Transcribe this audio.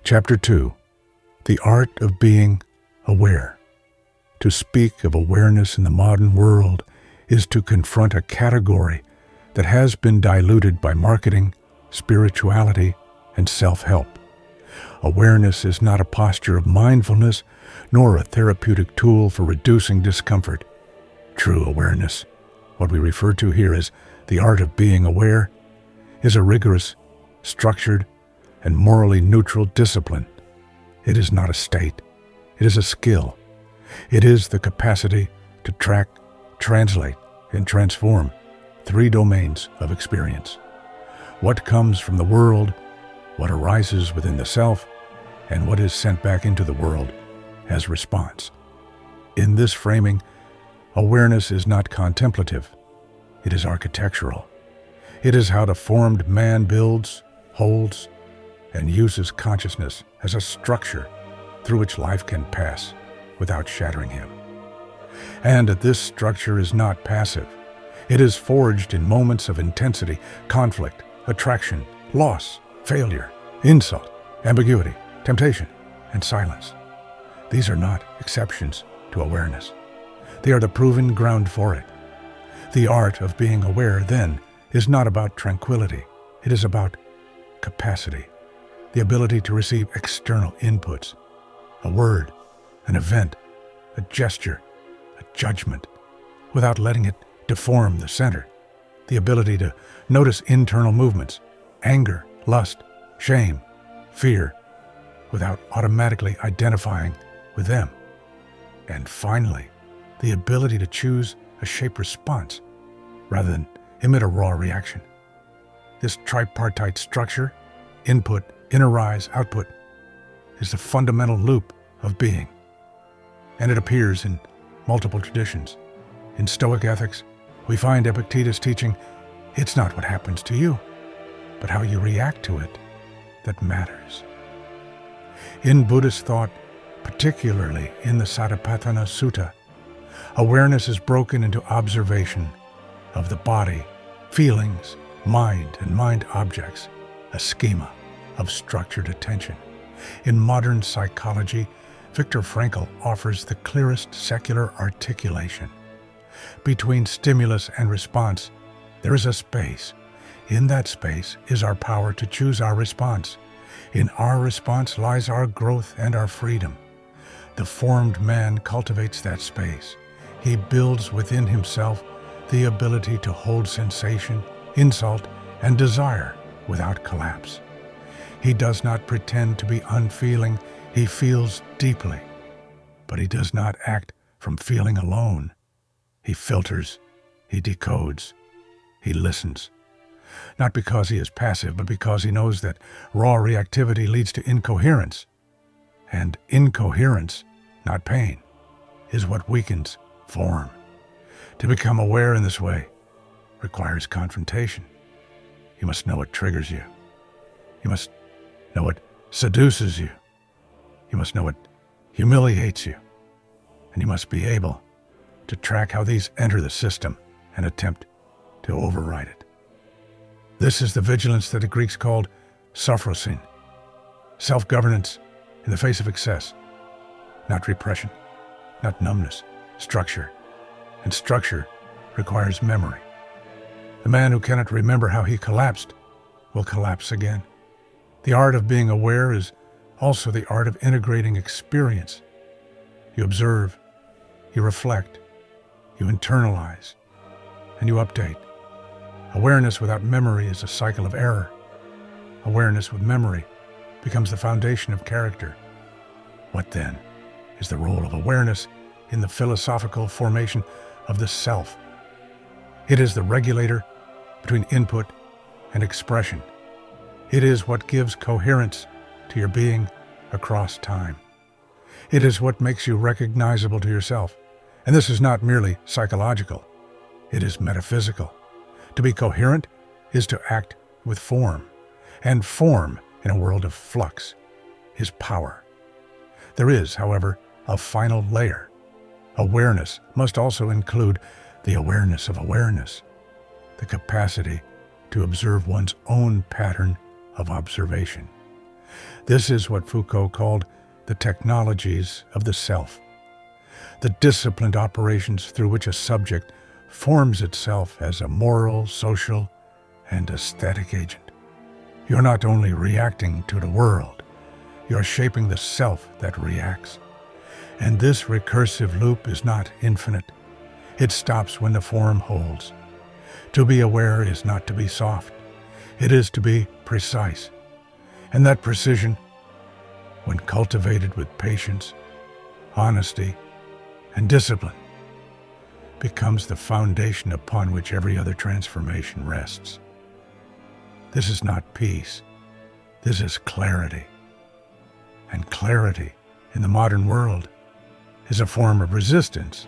Chapter 2. The Art of Being Aware. To speak of awareness in the modern world is to confront a category that has been diluted by marketing, spirituality, and self-help. Awareness is not a posture of mindfulness, nor a therapeutic tool for reducing discomfort. True awareness, what we refer to here as the art of being aware, is a rigorous, structured, and morally neutral discipline. It is not a state. It is a skill. It is the capacity to track, translate, and transform three domains of experience: what comes from the world, what arises within the self, and what is sent back into the world as response. In this framing, awareness is not contemplative. It is architectural. It is how the formed man builds, holds, and uses consciousness as a structure through which life can pass without shattering him. And this structure is not passive. It is forged in moments of intensity, conflict, attraction, loss, failure, insult, ambiguity, temptation, and silence. These are not exceptions to awareness. They are the proven ground for it. The art of being aware, then, is not about tranquility. It is about capacity, the ability to receive external inputs, a word, an event, a gesture, a judgment, without letting it deform the center, the ability to notice internal movements, anger, lust, shame, fear, without automatically identifying with them. And finally, the ability to choose a shape response rather than emit a raw reaction. This tripartite structure, input, inner rise, output, is the fundamental loop of being. And it appears in multiple traditions. In Stoic ethics, we find Epictetus teaching, it's not what happens to you, but how you react to it that matters. In Buddhist thought, particularly in the Satipatthana Sutta, awareness is broken into observation of the body, feelings, mind, and mind objects, a schema of structured attention. In modern psychology, Viktor Frankl offers the clearest secular articulation. Between stimulus and response, there is a space. In that space is our power to choose our response. In our response lies our growth and our freedom. The formed man cultivates that space. He builds within himself the ability to hold sensation, insult, and desire without collapse. He does not pretend to be unfeeling. He feels deeply, but he does not act from feeling alone. He filters, he decodes, he listens. Not because he is passive, but because he knows that raw reactivity leads to incoherence. And incoherence, not pain, is what weakens form. To become aware in this way requires confrontation. You must know what triggers you. You must know what seduces you. You must know what humiliates you. And you must be able to track how these enter the system and attempt to override it. This is the vigilance that the Greeks called sophrosin, self-governance in the face of excess, not repression, not numbness, structure. And structure requires memory. The man who cannot remember how he collapsed will collapse again. The art of being aware is also the art of integrating experience. You observe, you reflect, you internalize, and you update. Awareness without memory is a cycle of error. Awareness with memory becomes the foundation of character. What then is the role of awareness in the philosophical formation of the self? It is the regulator between input and expression. It is what gives coherence to your being across time. It is what makes you recognizable to yourself. And this is not merely psychological. It is metaphysical. To be coherent is to act with form. And form, in a world of flux, is power. There is, however, a final layer. Awareness must also include the awareness of awareness, the capacity to observe one's own pattern of observation. This is what Foucault called the technologies of the self, the disciplined operations through which a subject forms itself as a moral, social, and aesthetic agent. You're not only reacting to the world, you're shaping the self that reacts. And this recursive loop is not infinite. It stops when the form holds. To be aware is not to be soft. It is to be precise. And that precision, when cultivated with patience, honesty, and discipline, becomes the foundation upon which every other transformation rests. This is not peace. This is clarity. And clarity in the modern world is a form of resistance